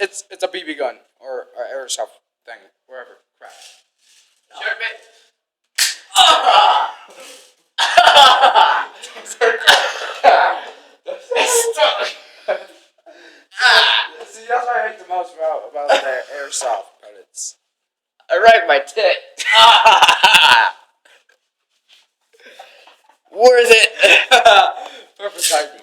It's a BB gun or airsoft thing, wherever. Crap. Shoot me. See, that's what I hate the most about the airsoft pellets. I wrecked my tit. Worth it. Perfect timing.